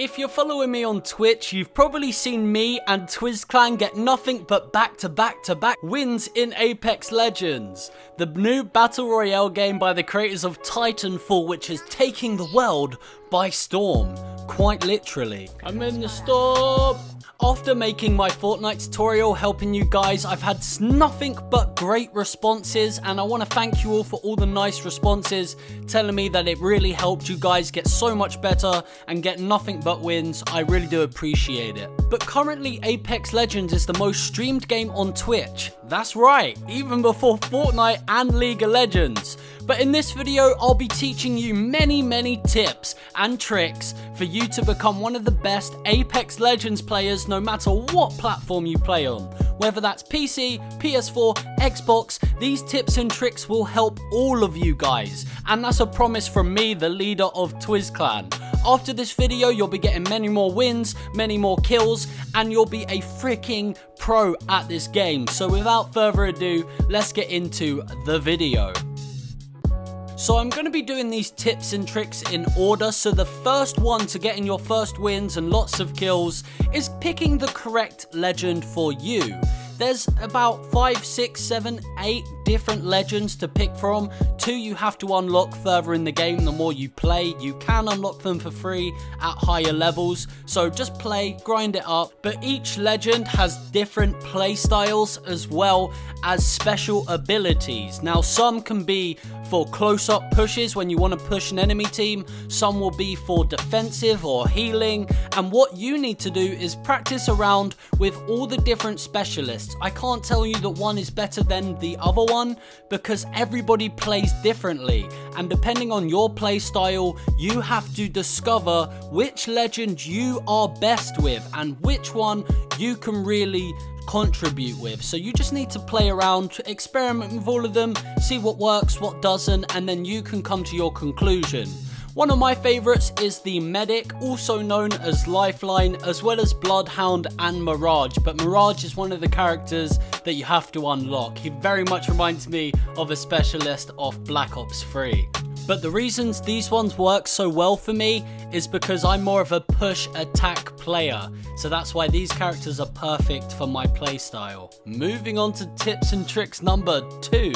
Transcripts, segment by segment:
If you're following me on Twitch, you've probably seen me and Twizz CLAN get nothing but back-to-back wins in Apex Legends, the new Battle Royale game by the creators of Titanfall, which is taking the world by storm, quite literally. I'm in the storm. After making my Fortnite tutorial helping you guys, I've had nothing but great responses, and I want to thank you all for all the nice responses telling me that it really helped you guys get so much better and get nothing but wins. I really do appreciate it. But currently Apex Legends is the most streamed game on Twitch. That's right, even before Fortnite and League of Legends. But in this video, I'll be teaching you many tips and tricks for you to become one of the best Apex Legends players no matter what platform you play on. Whether that's PC, PS4, Xbox, these tips and tricks will help all of you guys. And that's a promise from me, the leader of Twizz CLAN. After this video, you'll be getting many more wins, many more kills, and you'll be a freaking pro at this game. So without further ado, let's get into the video. So I'm going to be doing these tips and tricks in order. So the first one to getting your first wins and lots of kills is picking the correct legend for you. There's about 5, 6, 7, 8 different legends to pick from. 2 you have to unlock further in the game. The more you play, you can unlock them for free at higher levels. So just play, grind it up. But each legend has different play styles as well as special abilities. Now some can be for close-up pushes when you want to push an enemy team. Some will be for defensive or healing. And what you need to do is practice around with all the different specialists. I can't tell you that one is better than the other one because everybody plays differently, and depending on your play style, you have to discover which legend you are best with and which one you can really contribute with. So you just need to play around, experiment with all of them, see what works, what doesn't, and then you can come to your conclusion. One of my favourites is the Medic, also known as Lifeline, as well as Bloodhound and Mirage. But Mirage is one of the characters that you have to unlock. He very much reminds me of a specialist of Black Ops 3. But the reasons these ones work so well for me is because I'm more of a push attack player. So that's why these characters are perfect for my playstyle. Moving on to tips and tricks number 2.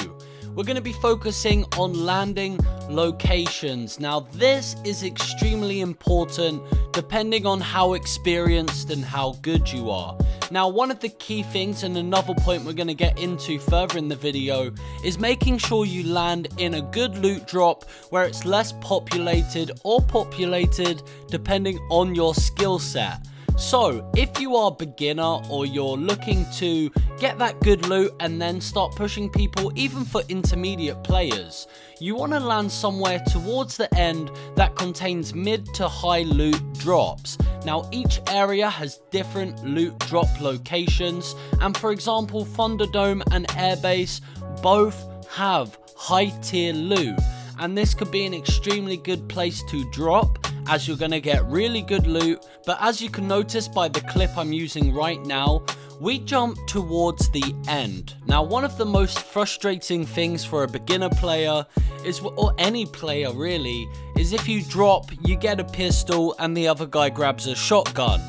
We're going to be focusing on landing locations. Now this is extremely important depending on how experienced and how good you are. Now one of the key things, and another point we're going to get into further in the video, is making sure you land in a good loot drop where it's less populated or populated depending on your skill set. So if you are a beginner or you're looking to get that good loot and then start pushing people, even for intermediate players, you want to land somewhere towards the end that contains mid to high loot drops. Now each area has different loot drop locations, and for example Thunderdome and Airbase both have high tier loot, and this could be an extremely good place to drop as you're going to get really good loot. But as you can notice by the clip I'm using right now, we jump towards the end. Now one of the most frustrating things for a beginner player is, or any player really, is if you drop, you get a pistol and the other guy grabs a shotgun.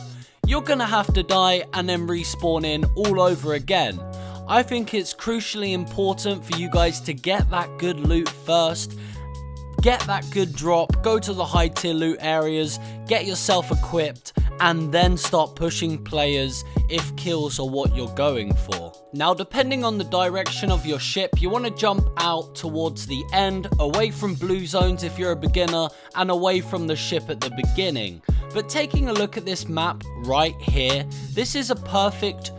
You're going to have to die and then respawn in all over again. I think it's crucially important for you guys to get that good loot first. Get that good drop, go to the high tier loot areas, get yourself equipped, and then start pushing players if kills are what you're going for. Now depending on the direction of your ship, you want to jump out towards the end, away from blue zones if you're a beginner, and away from the ship at the beginning. But taking a look at this map right here, this is a perfect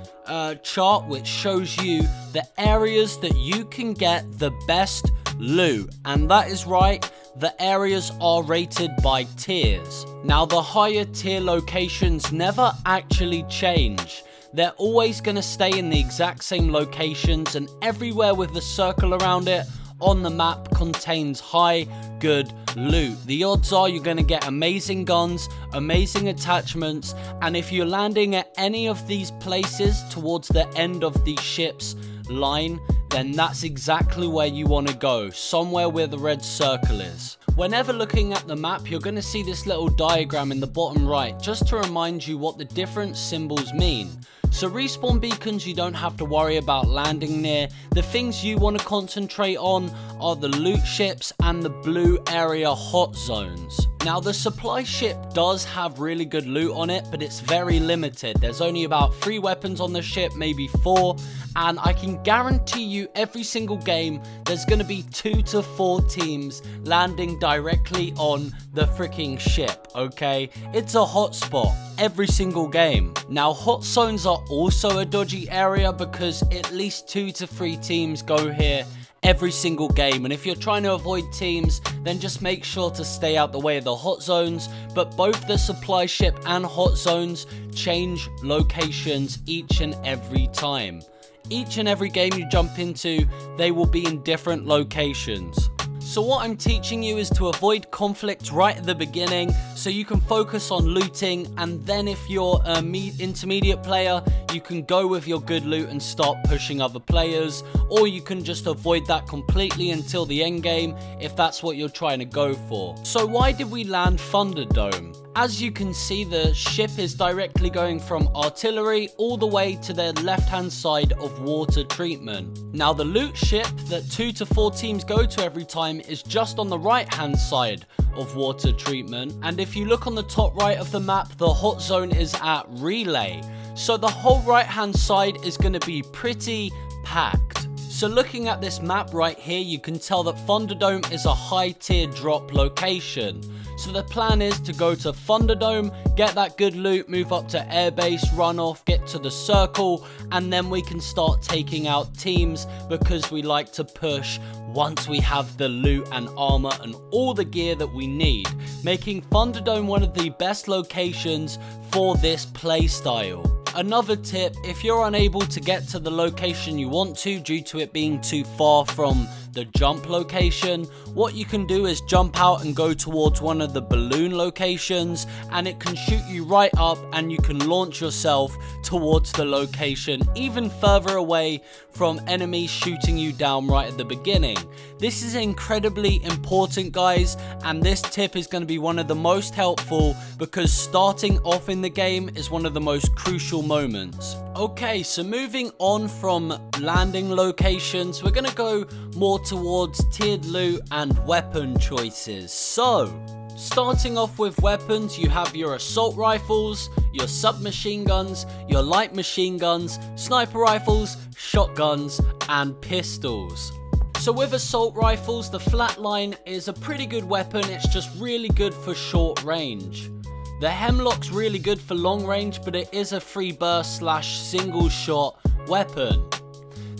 chart which shows you the areas that you can get the best loot, and that is right, the areas are rated by tiers. Now the higher tier locations never actually change. They're always going to stay in the exact same locations, and everywhere with a circle around it on the map contains high good loot. The odds are you're going to get amazing guns, amazing attachments, and if you're landing at any of these places towards the end of the ship's line, then that's exactly where you want to go, somewhere where the red circle is. Whenever looking at the map, you're going to see this little diagram in the bottom right, just to remind you what the different symbols mean. So respawn beacons you don't have to worry about landing near. The things you want to concentrate on are the loot ships and the blue area hot zones. Now the supply ship does have really good loot on it, but it's very limited. There's only about 3 weapons on the ship, maybe 4, and I can guarantee you every single game there's going to be 2 to 4 teams landing directly on the freaking ship, okay? It's a hotspot every single game. Now hot zones are also a dodgy area because at least 2 to 3 teams go here every single game, and if you're trying to avoid teams, then just make sure to stay out the way of the hot zones. But both the supply ship and hot zones change locations each and every time. Each and every game you jump into, they will be in different locations. So what I'm teaching you is to avoid conflict right at the beginning so you can focus on looting, and then if you're an intermediate player, you can go with your good loot and start pushing other players, or you can just avoid that completely until the end game if that's what you're trying to go for. So why did we land Thunderdome? As you can see, the ship is directly going from artillery all the way to the left hand side of water treatment. Now the loot ship that 2 to 4 teams go to every time is just on the right hand side of water treatment, and if you look on the top right of the map, the hot zone is at relay. So the whole right hand side is going to be pretty packed. So looking at this map right here, you can tell that Thunderdome is a high tier drop location. So the plan is to go to Thunderdome, get that good loot, move up to airbase, run off, get to the circle, and then we can start taking out teams because we like to push once we have the loot and armor and all the gear that we need, making Thunderdome one of the best locations for this playstyle. Another tip, if you're unable to get to the location you want to due to it being too far from the jump location, what you can do is jump out and go towards one of the balloon locations, and it can shoot you right up and you can launch yourself towards the location even further away from enemies shooting you down right at the beginning. This is incredibly important, guys, and this tip is going to be one of the most helpful because starting off in the game is one of the most crucial moments. Okay, so moving on from landing locations, we're going to go more towards tiered loot and weapon choices. So starting off with weapons, you have your assault rifles, your submachine guns, your light machine guns, sniper rifles, shotguns, and pistols. So with assault rifles, the flatline is a pretty good weapon, it's just really good for short range. The Hemlock's really good for long range, but it is a free burst / single shot weapon.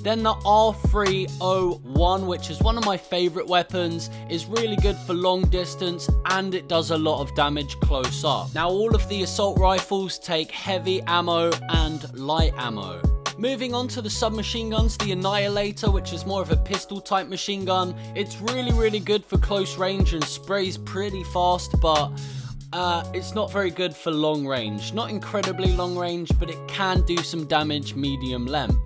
Then the R301, which is one of my favorite weapons, is really good for long distance and it does a lot of damage close up. Now all of the assault rifles take heavy ammo and light ammo. Moving on to the submachine guns, the Annihilator, which is more of a pistol type machine gun. It's really good for close range and sprays pretty fast, but it's not very good for long range. Not incredibly long range, but it can do some damage medium length.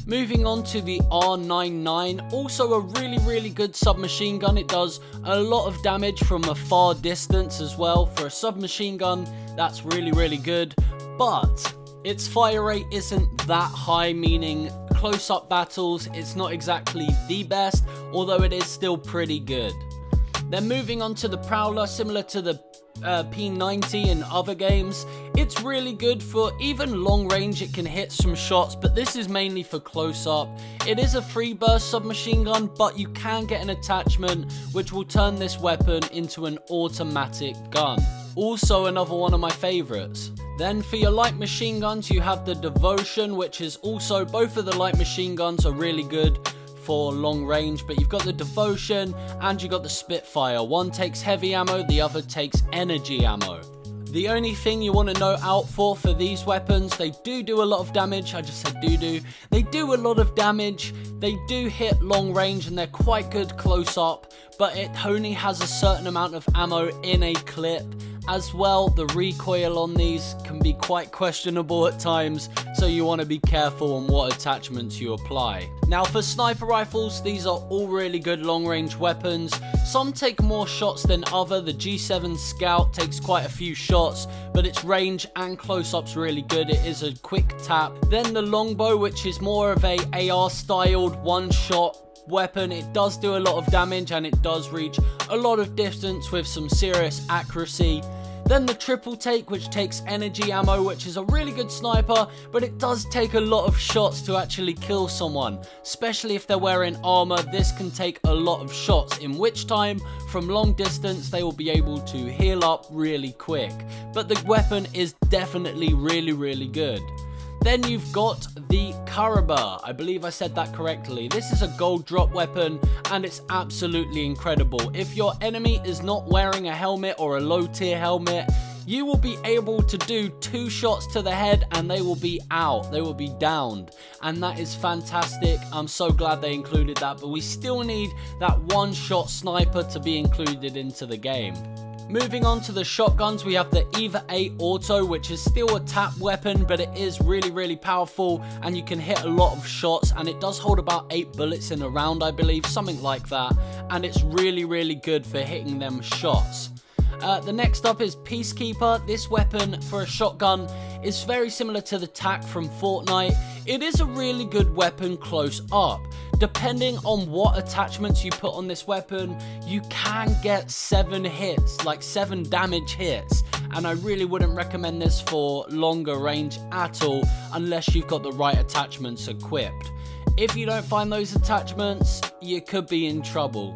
Moving on to the R99, also a really good submachine gun. It does a lot of damage from a far distance as well. For a submachine gun, that's really good, but its fire rate isn't that high, meaning close-up battles, it's not exactly the best, although it is still pretty good. Then moving on to the Prowler, similar to the P90 in other games, it's really good for even long range. It can hit some shots, but this is mainly for close up. It is a free burst submachine gun, but you can get an attachment which will turn this weapon into an automatic gun. Also another one of my favorites. Then for your light machine guns, you have the Devotion, which is also, both of the light machine guns are really good for long range, but you've got the Devotion and you've got the Spitfire. One takes heavy ammo, the other takes energy ammo. The only thing you want to know out for these weapons, they do a lot of damage. I just said do. They do a lot of damage, they do hit long range, and they're quite good close up, but it only has a certain amount of ammo in a clip, As well, the recoil on these can be quite questionable at times, so you want to be careful on what attachments you apply. Now for sniper rifles, these are all really good long range weapons. Some take more shots than other. The G7 Scout takes quite a few shots, but its range and close-up's really good. It is a quick tap. Then the longbow, which is more of a AR styled one-shot weapon. It does do a lot of damage and it does reach a lot of distance with some serious accuracy. Then the triple take, which takes energy ammo, which is a really good sniper, but it does take a lot of shots to actually kill someone, especially if they're wearing armor. This can take a lot of shots, in which time from long distance they will be able to heal up really quick. But the weapon is definitely really good. Then you've got the Karabar. I believe I said that correctly. This is a gold drop weapon and it's absolutely incredible. If your enemy is not wearing a helmet or a low tier helmet, you will be able to do 2 shots to the head and they will be out. They will be downed. And that is fantastic. I'm so glad they included that, but we still need that one-shot sniper to be included into the game. Moving on to the shotguns, we have the Eva 8 Auto, which is still a tap weapon, but it is really powerful and you can hit a lot of shots, and it does hold about 8 bullets in a round, I believe, something like that, and it's really good for hitting them shots. The next up is Peacekeeper. This weapon for a shotgun is very similar to the TAC from Fortnite. It is a really good weapon close up. Depending on what attachments you put on this weapon, you can get 7 hits, like 7 damage hits. And I really wouldn't recommend this for longer range at all, unless you've got the right attachments equipped. If you don't find those attachments, you could be in trouble.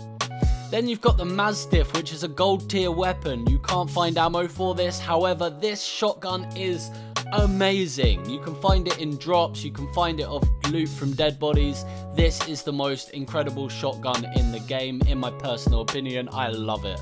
Then you've got the Mastiff, which is a gold tier weapon. You can't find ammo for this, however, this shotgun is amazing. You can find it in drops, you can find it off loot from dead bodies. This is the most incredible shotgun in the game, in my personal opinion. I love it.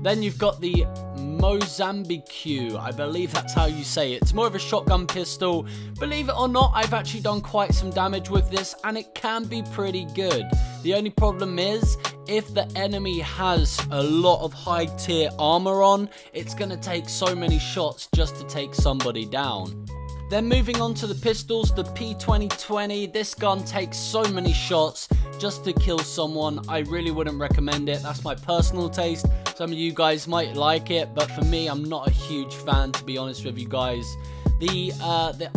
Then you've got the Mozambique, I believe that's how you say it. It's more of a shotgun pistol. Believe it or not, I've actually done quite some damage with this and it can be pretty good. The only problem is, if the enemy has a lot of high tier armor on, it's going to take so many shots just to take somebody down. Then moving on to the pistols, the P2020, this gun takes so many shots just to kill someone. I really wouldn't recommend it. That's my personal taste. Some of you guys might like it, but for me, I'm not a huge fan, to be honest with you guys. The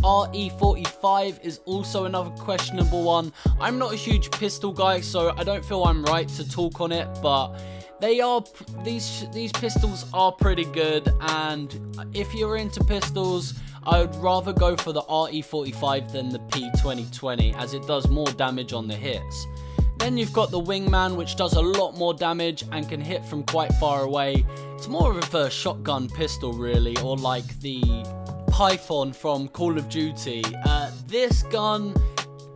RE45 is also another questionable one. I'm not a huge pistol guy, so I don't feel I'm right to talk on it, but these pistols are pretty good, and if you're into pistols, I would rather go for the RE45 than the P2020, as it does more damage on the hits. Then you've got the Wingman, which does a lot more damage and can hit from quite far away. It's more of a shotgun pistol really, or like the Python from Call of Duty. This gun,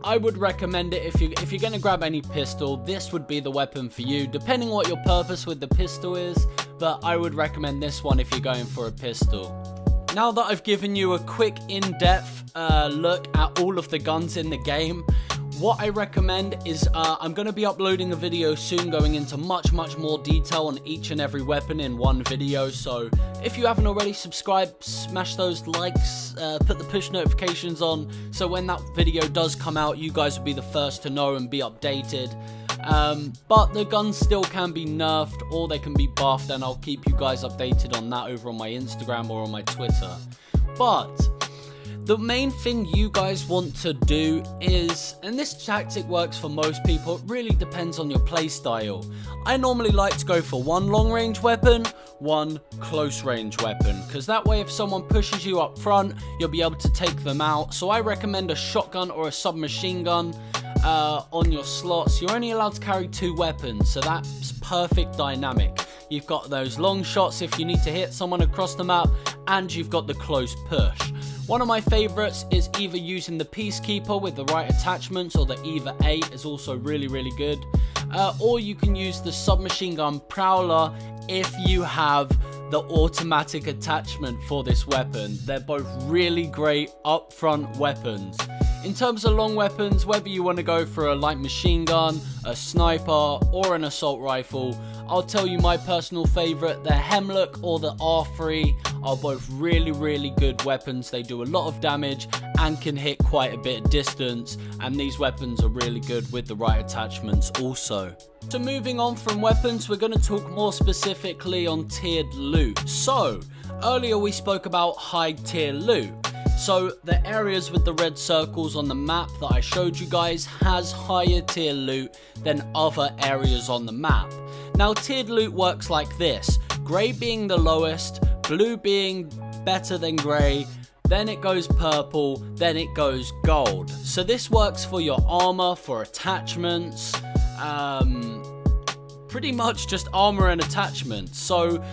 I would recommend it if you're going to grab any pistol. This would be the weapon for you, depending what your purpose with the pistol is, but I would recommend this one if you're going for a pistol. Now that I've given you a quick in-depth look at all of the guns in the game, what I recommend is I'm going to be uploading a video soon going into much more detail on each and every weapon in one video. So if you haven't already, subscribe, smash those likes, put the push notifications on, so when that video does come out, you guys will be the first to know and be updated. But the guns still can be nerfed or they can be buffed, and I'll keep you guys updated on that over on my Instagram or on my Twitter. But the main thing you guys want to do is, and this tactic works for most people, it really depends on your playstyle. I normally like to go for one long range weapon, one close range weapon, because that way if someone pushes you up front, you'll be able to take them out. So I recommend a shotgun or a submachine gun on your slots. You're only allowed to carry 2 weapons, so that's perfect dynamic. You've got those long shots if you need to hit someone across the map, and you've got the close push. One of my favorites is either using the Peacekeeper with the right attachments, or the Eva 8 is also really good. Or you can use the submachine gun Prowler if you have the automatic attachment for this weapon. They're both really great upfront weapons. In terms of long weapons, whether you want to go for a light machine gun, a sniper, or an assault rifle, I'll tell you my personal favourite, the Hemlock or the R3 are both really good weapons. They do a lot of damage and can hit quite a bit of distance, and these weapons are really good with the right attachments also. So moving on from weapons, we're going to talk more specifically on tiered loot. So, earlier we spoke about high tier loot. So the areas with the red circles on the map that I showed you guys has higher tier loot than other areas on the map. Now tiered loot works like this, grey being the lowest, blue being better than grey, then it goes purple, then it goes gold. So this works for your armor, for attachments, pretty much just armor and attachments. So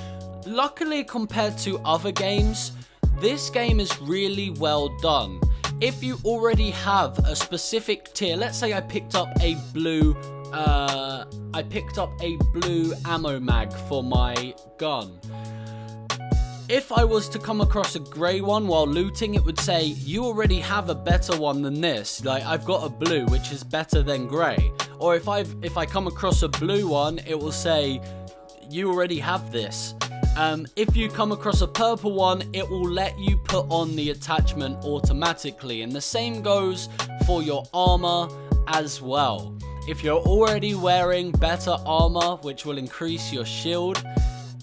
luckily compared to other games, this game is really well done. If you already have a specific tier, let's say I picked up a blue ammo mag for my gun. If I was to come across a grey one while looting, it would say, you already have a better one than this. Like, I've got a blue, which is better than grey. Or if I come across a blue one, it will say, you already have this. If you come across a purple one, it will let you put on the attachment automatically. And the same goes for your armor as well. If you're already wearing better armor, which will increase your shield,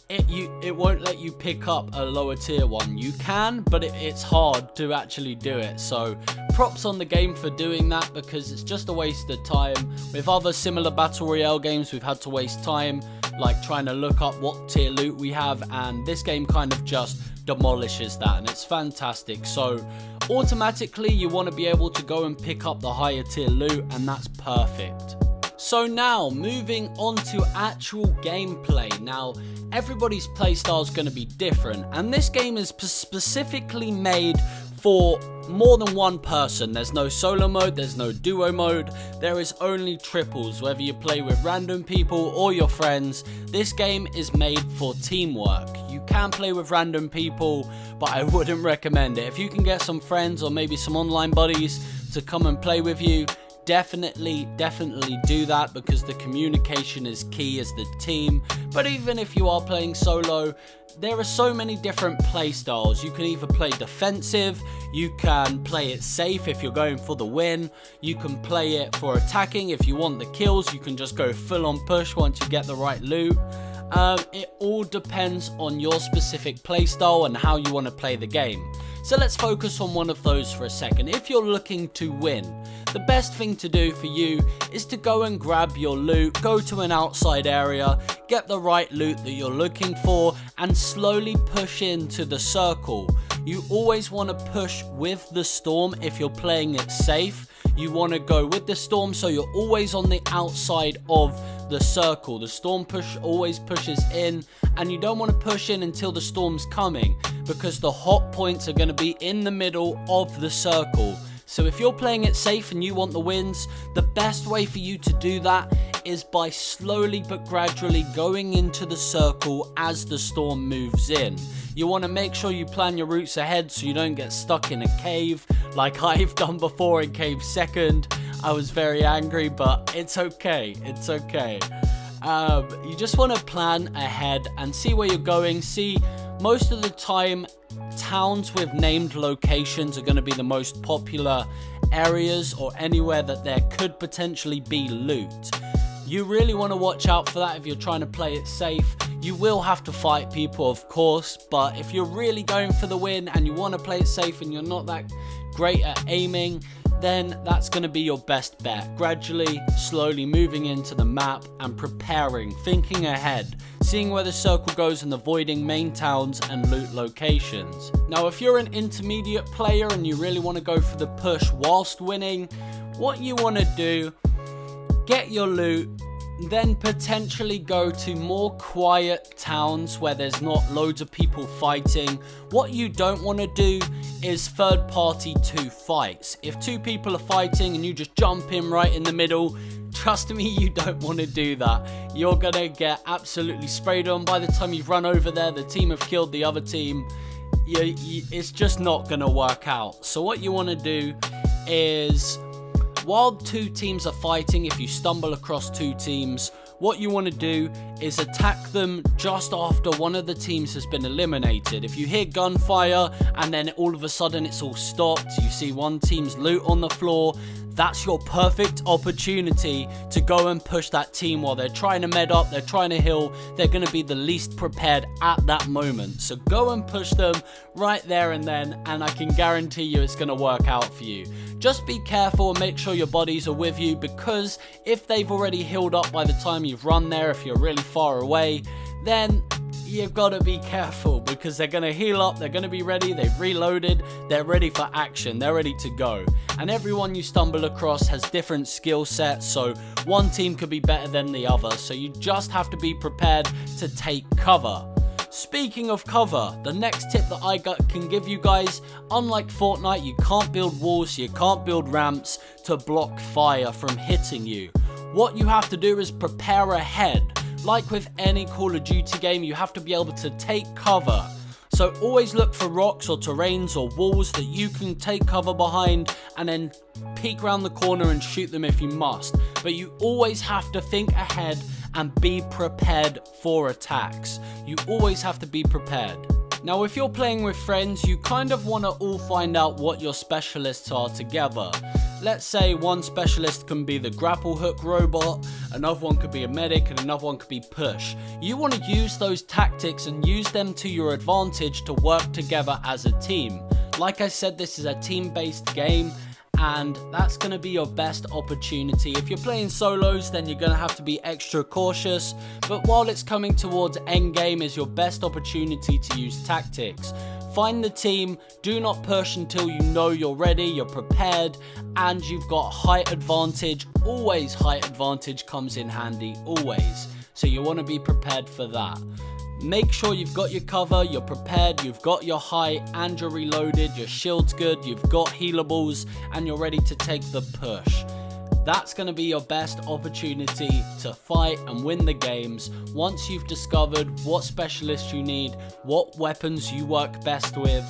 it won't let you pick up a lower tier one. You can, but it's hard to actually do it. So props on the game for doing that, because it's just a waste of time. With other similar battle royale games, we've had to waste time like trying to look up what tier loot we have, and this game kind of just demolishes that, and it's fantastic. So automatically you want to be able to go and pick up the higher tier loot, and that's perfect. So now, moving on to actual gameplay. Now, everybody's playstyle is going to be different, and this game is specifically made for more than one person. There's no solo mode, there's no duo mode, there is only triples. Whether you play with random people or your friends, this game is made for teamwork. You can play with random people, but I wouldn't recommend it. If you can get some friends or maybe some online buddies to come and play with you, definitely do that, because the communication is key as the team. But even if you are playing solo, there are so many different play styles. You can either play defensive, you can play it safe if you're going for the win, you can play it for attacking. If you want the kills, you can just go full on push once you get the right loot. It all depends on your specific playstyle and how you want to play the game. So let's focus on one of those for a second. If you're looking to win, the best thing to do for you is to go and grab your loot, go to an outside area, get the right loot that you're looking for, and slowly push into the circle. You always want to push with the storm if you're playing it safe. You want to go with the storm, so you're always on the outside of the circle. The storm always pushes in, and you don't want to push in until the storm's coming, because the hot points are going to be in the middle of the circle. So if you're playing it safe and you want the wins, the best way for you to do that is by slowly but gradually going into the circle as the storm moves in. You want to make sure you plan your routes ahead so you don't get stuck in a cave like I've done before in Cave 2nd. I was very angry, but it's okay, it's okay. You just want to plan ahead and see where you're going. See, most of the time, towns with named locations are going to be the most popular areas, or anywhere that there could potentially be loot. You really want to watch out for that if you're trying to play it safe. You will have to fight people, of course, but if you're really going for the win and you want to play it safe and you're not that great at aiming, then that's going to be your best bet. Gradually, slowly moving into the map and preparing, thinking ahead, seeing where the circle goes and avoiding main towns and loot locations. Now, if you're an intermediate player and you really want to go for the push whilst winning, what you want to do, get your loot, then potentially go to more quiet towns where there's not loads of people fighting. What you don't want to do is third party 2 fights. If 2 people are fighting and you just jump in right in the middle, trust me, you don't want to do that. You're going to get absolutely sprayed on. By the time you've run over there, the team have killed the other team. It's just not going to work out. So what you want to do is, while two teams are fighting, if you stumble across two teams, what you want to do is attack them just after one of the teams has been eliminated. If you hear gunfire and then all of a sudden it's all stopped, you see one team's loot on the floor, that's your perfect opportunity to go and push that team while they're trying to med up, they're trying to heal, they're going to be the least prepared at that moment. So go and push them right there and then, and I can guarantee you it's going to work out for you. Just be careful and make sure your bodies are with you, because if they've already healed up by the time you've run there, if you're really far away, then you've got to be careful, because they're going to heal up, they're going to be ready, they've reloaded, they're ready for action, they're ready to go. And everyone you stumble across has different skill sets, so one team could be better than the other, so you just have to be prepared to take cover. Speaking of cover, the next tip that I can give you guys, unlike Fortnite, you can't build walls, you can't build ramps to block fire from hitting you. What you have to do is prepare ahead. Like with any Call of Duty game, you have to be able to take cover. So always look for rocks or terrains or walls that you can take cover behind, and then peek around the corner and shoot them if you must. But you always have to think ahead and be prepared for attacks. You always have to be prepared. Now, if you're playing with friends, you kind of want to all find out what your specialists are together. Let's say one specialist can be the grapple hook robot, another one could be a medic, and another one could be push. You want to use those tactics and use them to your advantage to work together as a team. Like I said, this is a team-based game, and that's going to be your best opportunity. If you're playing solos, then you're going to have to be extra cautious, but while it's coming towards endgame is your best opportunity to use tactics. Find the team, do not push until you know you're ready, you're prepared, and you've got height advantage. Always height advantage comes in handy, always. So you want to be prepared for that. Make sure you've got your cover, you're prepared, you've got your height, and you're reloaded, your shield's good, you've got healables, and you're ready to take the push. That's going to be your best opportunity to fight and win the games once you've discovered what specialists you need, what weapons you work best with,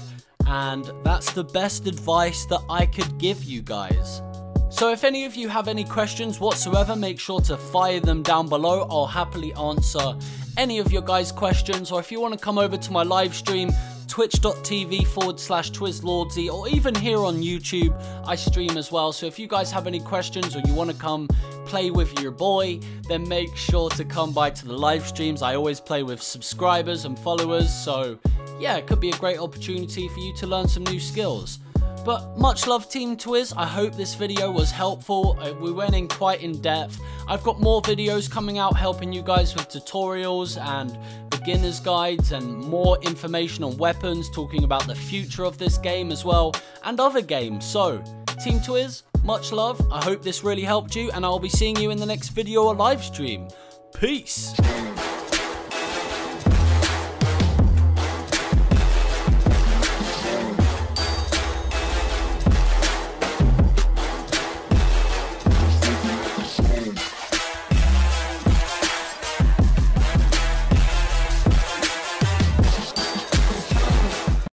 and that's the best advice that I could give you guys. So if any of you have any questions whatsoever, make sure to fire them down below. I'll happily answer any of your guys' questions, or if you want to come over to my live stream, twitch.tv/Twizz Lordsi, or even here on YouTube, I stream as well. So if you guys have any questions or you want to come play with your boy, then make sure to come by to the live streams. I always play with subscribers and followers, so yeah, it could be a great opportunity for you to learn some new skills. But much love, Team Twizz. I hope this video was helpful. We went in quite in depth. I've got more videos coming out helping you guys with tutorials and beginner's guides and more information on weapons, talking about the future of this game as well, and other games. So, Team Twizz, much love. I hope this really helped you, and I'll be seeing you in the next video or live stream. Peace.